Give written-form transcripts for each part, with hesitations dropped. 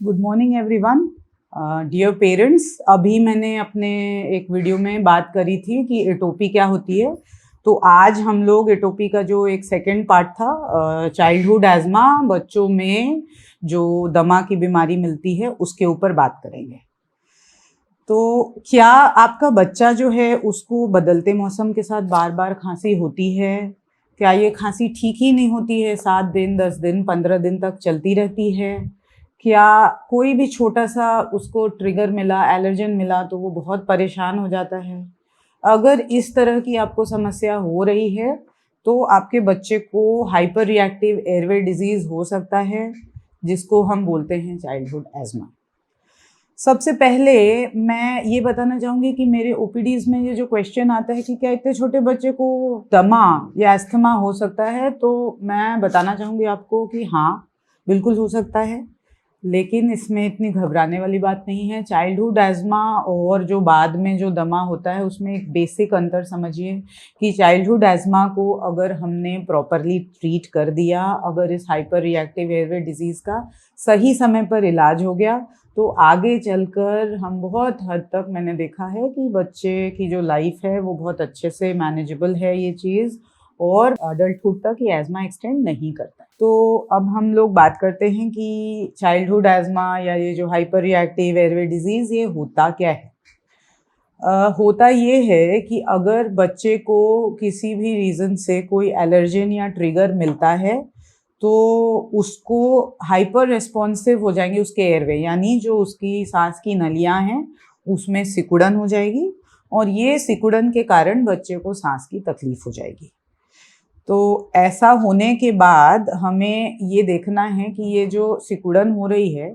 Good morning everyone. Dear parents, अभी मैंने अपने एक वीडियो में बात करी थी कि एटोपी क्या होती है। तो आज हम लोग एटोपी का जो एक सेकेंड पार्ट था, चाइल्डहुड एज़मा, बच्चों में जो दमा की बीमारी मिलती है उसके ऊपर बात करेंगे। तो क्या आपका बच्चा जो है उसको बदलते मौसम के साथ बार बार खांसी होती है? क्या ये खांसी ठीक ही नहीं होती है? 7 दिन, 10 दिन, 15 दिन तक चलती रहती है? क्या कोई भी छोटा सा उसको ट्रिगर मिला, एलर्जन मिला तो वो बहुत परेशान हो जाता है? अगर इस तरह की आपको समस्या हो रही है तो आपके बच्चे को हाइपर रिएक्टिव एयरवे डिजीज़ हो सकता है, जिसको हम बोलते हैं चाइल्डहुड एज़मा। सबसे पहले मैं ये बताना चाहूँगी कि मेरे ओपीडीज़ में ये जो क्वेश्चन आता है कि क्या इतने छोटे बच्चे को दमा या अस्थमा हो सकता है, तो मैं बताना चाहूँगी आपको कि हाँ, बिल्कुल हो सकता है, लेकिन इसमें इतनी घबराने वाली बात नहीं है। चाइल्डहुड एज़मा और जो बाद में जो दमा होता है उसमें एक बेसिक अंतर समझिए कि चाइल्डहुड एज़मा को अगर हमने प्रॉपरली ट्रीट कर दिया, अगर इस हाइपर रिएक्टिव एयरवे डिजीज़ का सही समय पर इलाज हो गया, तो आगे चलकर हम बहुत हद तक मैंने देखा है कि बच्चे की जो लाइफ है वो बहुत अच्छे से मैनेजेबल है ये चीज़, और अडल्टहुड तक ये एज़मा एक्सटेंड नहीं करता। तो अब हम लोग बात करते हैं कि चाइल्डहुड एज़मा या ये जो हाइपर रिएक्टिव एयरवे डिजीज़ ये होता क्या है। होता ये है कि अगर बच्चे को किसी भी रीज़न से कोई एलर्जन या ट्रिगर मिलता है तो उसको हाइपर रिस्पॉन्सिव हो जाएंगे उसके एयरवे, यानी जो उसकी सांस की नलियां हैं उसमें सिकुड़न हो जाएगी, और ये सिकुड़न के कारण बच्चे को सांस की तकलीफ हो जाएगी। तो ऐसा होने के बाद हमें ये देखना है कि ये जो सिकुड़न हो रही है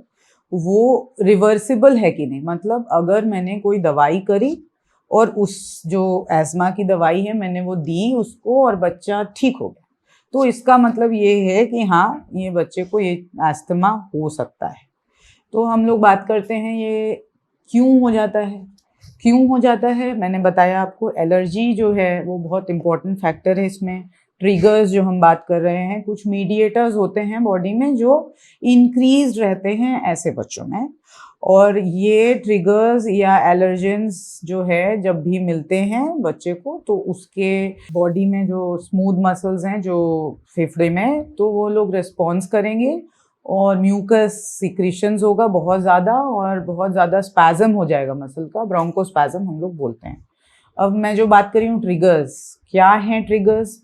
वो रिवर्सिबल है कि नहीं। मतलब अगर मैंने कोई दवाई करी और उस जो एज़मा की दवाई है मैंने वो दी उसको और बच्चा ठीक हो गया, तो इसका मतलब ये है कि हाँ, ये बच्चे को ये अस्थमा हो सकता है। तो हम लोग बात करते हैं ये क्यों हो जाता है। क्यों हो जाता है मैंने बताया आपको, एलर्जी जो है वो बहुत इम्पोर्टेंट फैक्टर है इसमें। ट्रिगर्स जो हम बात कर रहे हैं, कुछ मीडिएटर्स होते हैं बॉडी में जो इंक्रीज रहते हैं ऐसे बच्चों में, और ये ट्रिगर्स या एलर्जेंस जो है जब भी मिलते हैं बच्चे को तो उसके बॉडी में जो स्मूथ मसल्स हैं जो फेफड़े में, तो वो लोग रिस्पॉन्स करेंगे और म्यूकस सिक्रीशंस होगा बहुत ज़्यादा, और बहुत ज़्यादा स्पैज़म हो जाएगा मसल का, ब्रोंकोस्पैज़म हम लोग बोलते हैं। अब मैं जो बात कर रही हूँ ट्रिगर्स, क्या हैं ट्रिगर्स?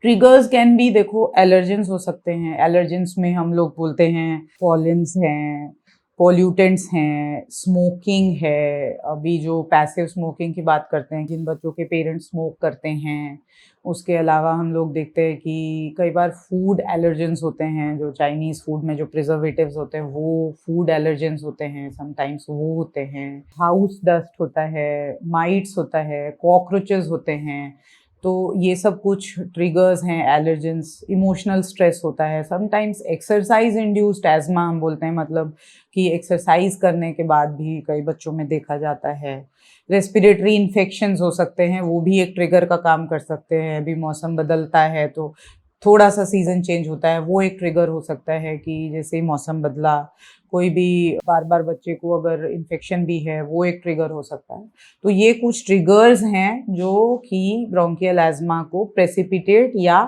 ट्रिगर्स कैन बी, देखो एलर्जेंस हो सकते हैं। एलर्जेंस में हम लोग बोलते हैं पॉलेंस हैं, पॉल्यूटेंट्स हैं, स्मोकिंग है। अभी जो पैसिव स्मोकिंग की बात करते हैं, जिन बच्चों के पेरेंट्स स्मोक करते हैं। उसके अलावा हम लोग देखते हैं कि कई बार फूड एलर्जेंस होते हैं, जो चाइनीज़ फूड में जो प्रिजर्वेटिव्स होते हैं वो फूड एलर्जेंस होते हैं, समटाइम्स वो होते हैं। हाउस डस्ट होता है, माइट्स होता है, कॉकरोचेस होते हैं। तो ये सब कुछ ट्रिगर्स हैं, एलर्जेंस। इमोशनल स्ट्रेस होता है, समटाइम्स एक्सरसाइज इंड्यूस्ड एज़मा हम बोलते हैं, मतलब कि एक्सरसाइज करने के बाद भी कई बच्चों में देखा जाता है। रेस्पिरेटरी इन्फेक्शंस हो सकते हैं, वो भी एक ट्रिगर का काम कर सकते हैं। अभी मौसम बदलता है तो थोड़ा सा सीज़न चेंज होता है, वो एक ट्रिगर हो सकता है कि जैसे ही मौसम बदला, कोई भी बार बार बच्चे को अगर इन्फेक्शन भी है वो एक ट्रिगर हो सकता है। तो ये कुछ ट्रिगर्स हैं जो कि ब्रोंकियल एज़मा को प्रेसिपिटेट या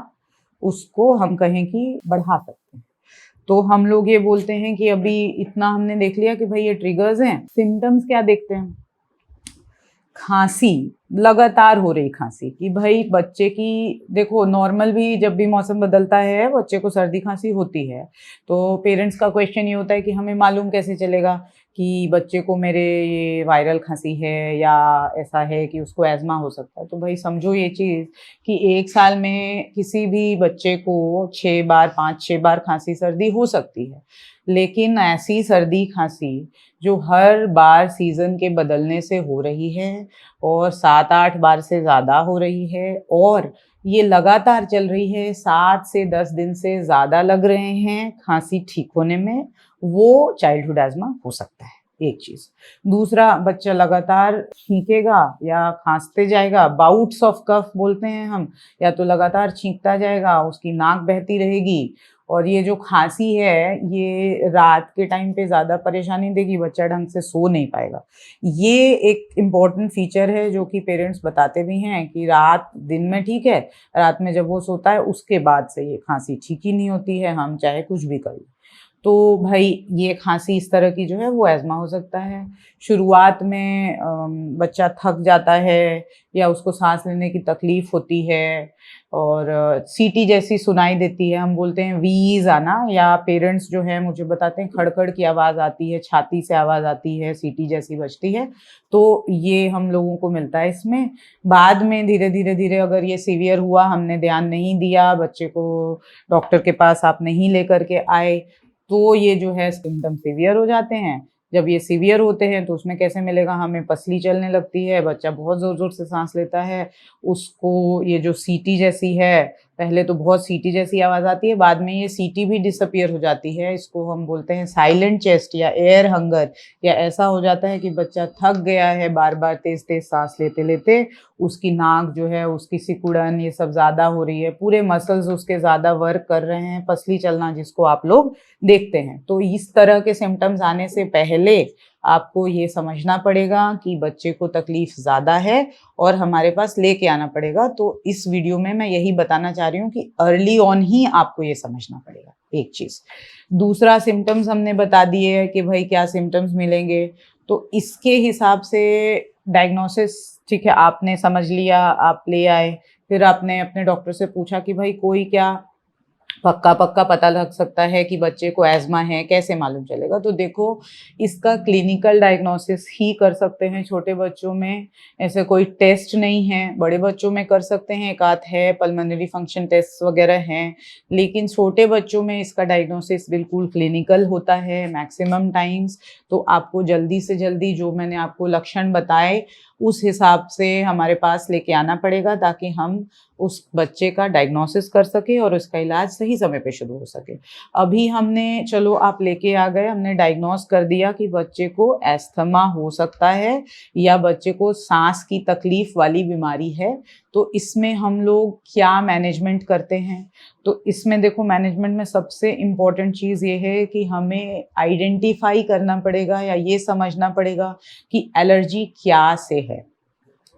उसको हम कहें कि बढ़ा सकते हैं। तो हम लोग ये बोलते हैं कि अभी इतना हमने देख लिया कि भाई ये ट्रिगर्स हैं। सिम्टम्स क्या देखते हैं? खांसी, लगातार हो रही खांसी, कि भाई बच्चे की, देखो नॉर्मल भी जब भी मौसम बदलता है बच्चे को सर्दी खांसी होती है, तो पेरेंट्स का क्वेश्चन ये होता है कि हमें मालूम कैसे चलेगा कि बच्चे को मेरे ये वायरल खांसी है या ऐसा है कि उसको एज़मा हो सकता है। तो भाई समझो ये चीज़ कि 1 साल में किसी भी बच्चे को 6 बार, 5-6 बार खांसी सर्दी हो सकती है, लेकिन ऐसी सर्दी खांसी जो हर बार सीज़न के बदलने से हो रही है और 7-8 बार से ज़्यादा हो रही है, और ये लगातार चल रही है, 7 से 10 दिन से ज़्यादा लग रहे हैं खांसी ठीक होने में, वो चाइल्डहुड एज़मा हो सकता है, एक चीज़। दूसरा, बच्चा लगातार छींकेगा या खांसते जाएगा, बाउट्स ऑफ कफ बोलते हैं हम, या तो लगातार छींकता जाएगा, उसकी नाक बहती रहेगी और ये जो खांसी है ये रात के टाइम पे ज़्यादा परेशानी देगी, बच्चा ढंग से सो नहीं पाएगा। ये एक इम्पॉर्टेंट फीचर है जो कि पेरेंट्स बताते भी हैं कि रात दिन में ठीक है, रात में जब वो सोता है उसके बाद से ये खांसी ठीक ही नहीं होती है, हम चाहे कुछ भी कर लें। तो भाई ये खांसी इस तरह की जो है वो एज़मा हो सकता है। शुरुआत में बच्चा थक जाता है या उसको सांस लेने की तकलीफ होती है और सीटी जैसी सुनाई देती है, हम बोलते हैं वीज़ आना, या पेरेंट्स जो है मुझे बताते हैं खड़-खड़ की आवाज़ आती है, छाती से आवाज़ आती है, सीटी जैसी बजती है। तो ये हम लोगों को मिलता है इसमें। बाद में धीरे-धीरे अगर ये सीवियर हुआ, हमने ध्यान नहीं दिया, बच्चे को डॉक्टर के पास आप नहीं लेकर के आए, तो ये जो है सिम्पटम सीवियर हो जाते हैं। जब ये सीवियर होते हैं तो उसमें कैसे मिलेगा, हमें पसली चलने लगती है, बच्चा बहुत ज़ोर-ज़ोर से सांस लेता है, उसको ये जो सीटी जैसी है, पहले तो बहुत सीटी जैसी आवाज़ आती है, बाद में ये सीटी भी डिसअपीयर हो जाती है। इसको हम बोलते हैं साइलेंट चेस्ट या एयर हंगर, या ऐसा हो जाता है कि बच्चा थक गया है बार-बार तेज़-तेज़ सांस लेते-लेते, उसकी नाक जो है, उसकी सिकुड़न ये सब ज़्यादा हो रही है, पूरे मसल्स उसके ज़्यादा वर्क कर रहे हैं, पसली चलना जिसको आप लोग देखते हैं। तो इस तरह के सिम्पटम्स आने से पहले आपको ये समझना पड़ेगा कि बच्चे को तकलीफ ज़्यादा है और हमारे पास लेके आना पड़ेगा। तो इस वीडियो में मैं यही बताना चाह रही हूँ कि अर्ली ऑन ही आपको ये समझना पड़ेगा, एक चीज़। दूसरा, सिम्पटम्स हमने बता दिए है कि भाई क्या सिम्पटम्स मिलेंगे, तो इसके हिसाब से डायग्नोसिस, ठीक है, आपने समझ लिया, आप ले आए, फिर आपने अपने डॉक्टर से पूछा कि भाई कोई क्या पक्का पता लग सकता है कि बच्चे को एज़मा है, कैसे मालूम चलेगा? तो देखो, इसका क्लिनिकल डायग्नोसिस ही कर सकते हैं छोटे बच्चों में, ऐसे कोई टेस्ट नहीं है। बड़े बच्चों में कर सकते हैं, एक आध है, पल्मोनरी फंक्शन टेस्ट वगैरह हैं, लेकिन छोटे बच्चों में इसका डायग्नोसिस बिल्कुल क्लिनिकल होता है मैक्सिमम टाइम्स। तो आपको जल्दी से जल्दी जो मैंने आपको लक्षण बताए, उस हिसाब से हमारे पास लेके आना पड़ेगा ताकि हम उस बच्चे का डायग्नोसिस कर सके और उसका इलाज सही समय पे शुरू हो सके। अभी हमने, चलो आप लेके आ गए, हमने डायग्नोस कर दिया कि बच्चे को अस्थमा हो सकता है या बच्चे को सांस की तकलीफ वाली बीमारी है। तो इसमें हम लोग क्या मैनेजमेंट करते हैं? तो इसमें देखो, मैनेजमेंट में सबसे इम्पोर्टेंट चीज़ ये है कि हमें आइडेंटिफाई करना पड़ेगा या ये समझना पड़ेगा कि एलर्जी क्या से है।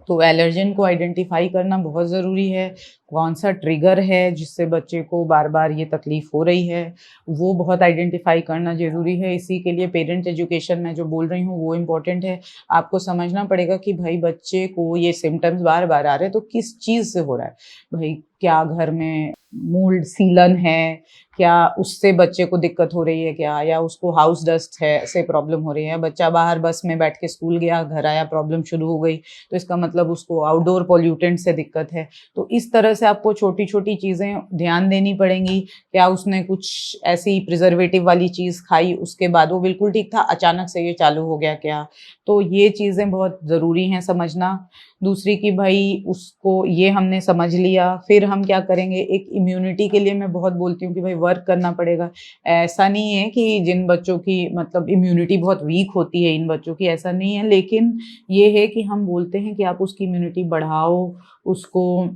तो एलर्जन को आइडेंटिफाई करना बहुत ज़रूरी है। कौन सा ट्रिगर है जिससे बच्चे को बार-बार ये तकलीफ़ हो रही है, वो बहुत आइडेंटिफाई करना ज़रूरी है। इसी के लिए पेरेंट एजुकेशन मैं जो बोल रही हूँ वो इम्पोर्टेंट है। आपको समझना पड़ेगा कि भाई बच्चे को ये सिम्पटम्स बार-बार आ रहे हैं तो किस चीज़ से हो रहा है। भाई क्या घर में मोल्ड सीलन है, क्या उससे बच्चे को दिक्कत हो रही है क्या, या उसको हाउस डस्ट है से प्रॉब्लम हो रही है, बच्चा बाहर बस में बैठ के स्कूल गया, घर आया, प्रॉब्लम शुरू हो गई, तो इसका मतलब उसको आउटडोर पॉल्यूटेंट से दिक्कत है। तो इस तरह से आपको छोटी-छोटी चीज़ें ध्यान देनी पड़ेंगी। क्या उसने कुछ ऐसी प्रिजर्वेटिव वाली चीज़ खाई, उसके बाद वो बिल्कुल ठीक था, अचानक से ये चालू हो गया क्या? तो ये चीज़ें बहुत ज़रूरी हैं समझना। दूसरी कि भाई उसको ये हमने समझ लिया, फिर हम क्या करेंगे, एक इम्यूनिटी के लिए मैं बहुत बोलती हूँ कि भाई वर्क करना पड़ेगा। ऐसा नहीं है कि जिन बच्चों की मतलब इम्यूनिटी बहुत वीक होती है, इन बच्चों की ऐसा नहीं है, लेकिन ये है कि हम बोलते हैं कि आप उसकी इम्यूनिटी बढ़ाओ, उसको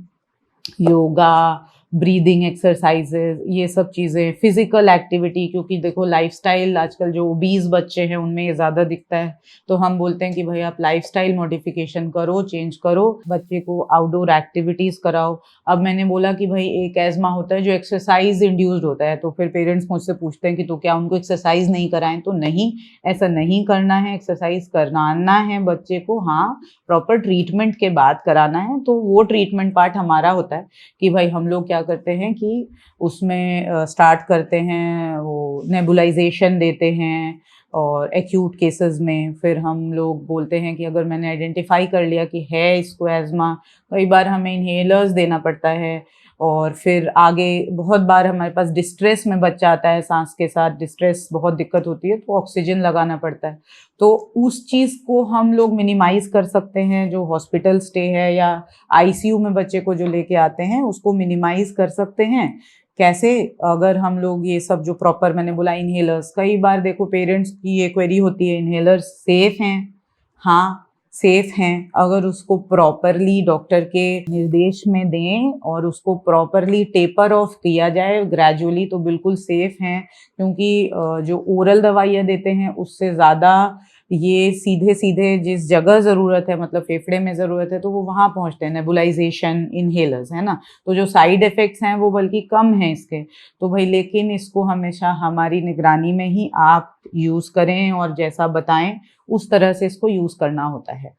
योगा, ब्रीदिंग एक्सरसाइजेज, ये सब चीज़ें, फिजिकल एक्टिविटी, क्योंकि देखो लाइफस्टाइल आजकल जो ओबीज बच्चे हैं उनमें ये ज़्यादा दिखता है, तो हम बोलते हैं कि भाई आप लाइफस्टाइल मॉडिफिकेशन करो, चेंज करो, बच्चे को आउटडोर एक्टिविटीज़ कराओ। अब मैंने बोला कि भाई एक एज़मा होता है जो एक्सरसाइज इंड्यूस्ड होता है, तो फिर पेरेंट्स मुझसे पूछते हैं कि तो क्या उनको एक्सरसाइज नहीं कराएं? तो नहीं, ऐसा नहीं करना है, एक्सरसाइज कराना है बच्चे को, हाँ, प्रॉपर ट्रीटमेंट के बाद कराना है। तो वो ट्रीटमेंट पार्ट हमारा होता है कि भाई हम लोग क्या करते हैं कि उसमें स्टार्ट करते हैं, वो नेबुलाइजेशन देते हैं, और एक्यूट केसेस में फिर हम लोग बोलते हैं कि अगर मैंने आइडेंटिफाई कर लिया कि है इसको एज़मा, कई बार हमें इन्हेलर्स देना पड़ता है। और फिर आगे बहुत बार हमारे पास डिस्ट्रेस में बच्चा आता है, सांस के साथ डिस्ट्रेस बहुत दिक्कत होती है, तो ऑक्सीजन लगाना पड़ता है। तो उस चीज़ को हम लोग मिनिमाइज़ कर सकते हैं, जो हॉस्पिटल स्टे है या आईसीयू में बच्चे को जो लेके आते हैं उसको मिनिमाइज़ कर सकते हैं। कैसे? अगर हम लोग ये सब जो प्रॉपर मैंने बोला इन्हेलर्स, कई बार देखो पेरेंट्स की ये क्वेरी होती है, इन्हेलर्स सेफ़ हैं? हाँ, सेफ हैं, अगर उसको प्रॉपरली डॉक्टर के निर्देश में दें और उसको प्रॉपरली टेपर ऑफ किया जाए ग्रेजुअली, तो बिल्कुल सेफ हैं। क्योंकि जो ओरल दवाइयाँ देते हैं उससे ज़्यादा ये सीधे सीधे जिस जगह ज़रूरत है, मतलब फेफड़े में ज़रूरत है, तो वो वहाँ पहुँचते हैं, नेबुलाइजेशन, इनहेलर्स, है ना। तो जो साइड इफ़ेक्ट्स हैं वो बल्कि कम हैं इसके। तो भाई लेकिन इसको हमेशा हमारी निगरानी में ही आप यूज़ करें और जैसा बताएं उस तरह से इसको यूज़ करना होता है।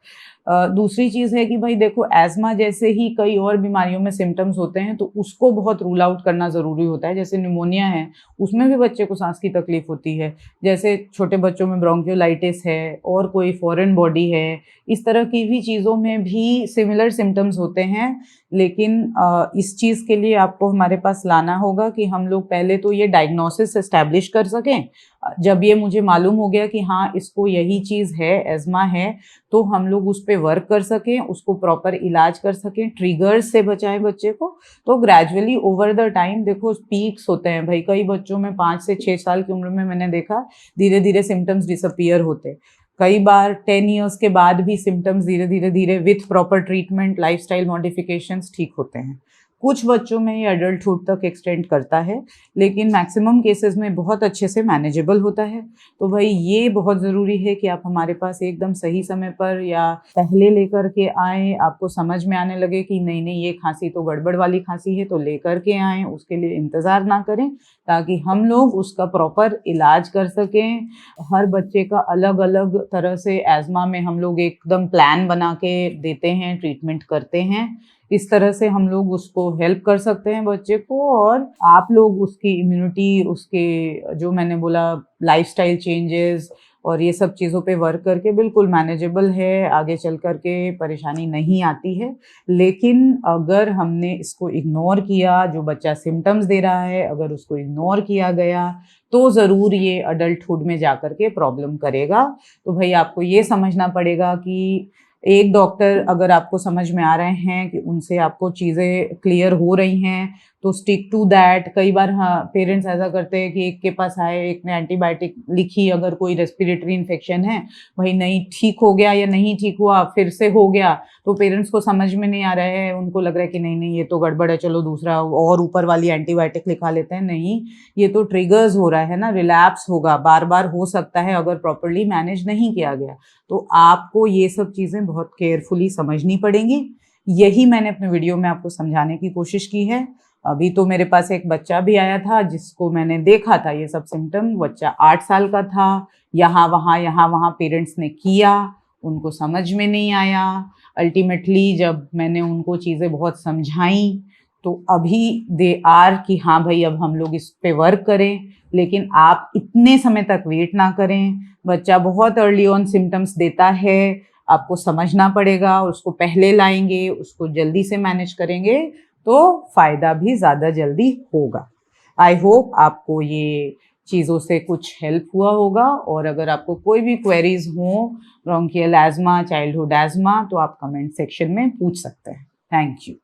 दूसरी चीज़ है कि भाई देखो, एज़मा जैसे ही कई और बीमारियों में सिम्टम्स होते हैं तो उसको बहुत रूल आउट करना ज़रूरी होता है। जैसे निमोनिया है, उसमें भी बच्चे को सांस की तकलीफ होती है। जैसे छोटे बच्चों में ब्रोंकियोलाइटिस है और कोई फॉरेन बॉडी है, इस तरह की भी चीज़ों में भी सिमिलर सिम्टम्स होते हैं। लेकिन इस चीज़ के लिए आपको हमारे पास लाना होगा कि हम लोग पहले तो ये डायग्नोसिस एस्टैब्लिश कर सकें। जब ये मुझे मालूम हो गया कि हाँ इसको यही चीज़ है, एज़मा है, तो हम लोग उस पर वर्क कर सकें, उसको प्रॉपर इलाज कर सकें, ट्रिगर्स से बचाएं बच्चे को। तो ग्रेजुअली ओवर द टाइम देखो पीक्स होते हैं भाई, कई बच्चों में 5 से 6 साल की उम्र में मैंने देखा धीरे धीरे सिम्टम्स डिसअपियर होते। कई बार 10 ईयर्स के बाद भी सिम्टम्स धीरे धीरे धीरे with proper treatment, lifestyle modifications ठीक होते हैं। कुछ बच्चों में ये एडल्टहुड तक एक्सटेंड करता है, लेकिन मैक्सिमम केसेस में बहुत अच्छे से मैनेजेबल होता है। तो भाई ये बहुत ज़रूरी है कि आप हमारे पास एकदम सही समय पर या पहले लेकर के आएँ, आपको समझ में आने लगे कि नहीं नहीं ये खांसी तो गड़बड़ वाली खांसी है, तो लेकर के आएँ, उसके लिए इंतज़ार ना करें, ताकि हम लोग उसका प्रॉपर इलाज कर सकें। हर बच्चे का अलग अलग तरह से एज़मा में हम लोग एकदम प्लान बना के देते हैं, ट्रीटमेंट करते हैं। इस तरह से हम लोग उसको हेल्प कर सकते हैं बच्चे को, और आप लोग उसकी इम्यूनिटी, उसके जो मैंने बोला लाइफस्टाइल चेंजेस और ये सब चीज़ों पे वर्क करके बिल्कुल मैनेजेबल है, आगे चल कर के परेशानी नहीं आती है। लेकिन अगर हमने इसको इग्नोर किया, जो बच्चा सिम्टम्स दे रहा है अगर उसको इग्नोर किया गया, तो ज़रूर ये अडल्टहुड में जा कर के प्रॉब्लम करेगा। तो भाई आपको ये समझना पड़ेगा कि एक डॉक्टर अगर आपको समझ में आ रहे हैं कि उनसे आपको चीज़ें क्लियर हो रही हैं, तो स्टिक टू दैट। कई बार हाँ पेरेंट्स ऐसा करते हैं कि एक के पास आए, एक ने एंटीबायोटिक लिखी, अगर कोई रेस्पिरेटरी इन्फेक्शन है, भाई नहीं ठीक हो गया या नहीं ठीक हुआ, फिर से हो गया, तो पेरेंट्स को समझ में नहीं आ रहा है, उनको लग रहा है कि नहीं नहीं ये तो गड़बड़ है, चलो दूसरा और ऊपर वाली एंटीबायोटिक लिखा लेते हैं। नहीं, ये तो ट्रिगर्स हो रहा है ना, रिलैप्स होगा, बार बार हो सकता है अगर प्रॉपरली मैनेज नहीं किया गया। तो आपको ये सब चीज़ें बहुत केयरफुली समझनी पड़ेंगी। यही मैंने अपने वीडियो में आपको समझाने की कोशिश की है। अभी तो मेरे पास एक बच्चा भी आया था जिसको मैंने देखा था ये सब सिम्टम, बच्चा 8 साल का था, यहाँ वहाँ पेरेंट्स ने किया, उनको समझ में नहीं आया। अल्टीमेटली जब मैंने उनको चीज़ें बहुत समझाई, तो अभी दे आर कि हाँ भाई अब हम लोग इस पे वर्क करें। लेकिन आप इतने समय तक वेट ना करें, बच्चा बहुत अर्ली ऑन सिम्टम्स देता है, आपको समझना पड़ेगा, उसको पहले लाएंगे, उसको जल्दी से मैनेज करेंगे, तो फ़ायदा भी ज़्यादा जल्दी होगा। आई होप आपको ये चीज़ों से कुछ हेल्प हुआ होगा, और अगर आपको कोई भी क्वेरीज हो ब्रोंकियल एज़मा, चाइल्डहुड एज़मा, तो आप कमेंट सेक्शन में पूछ सकते हैं। Thank you.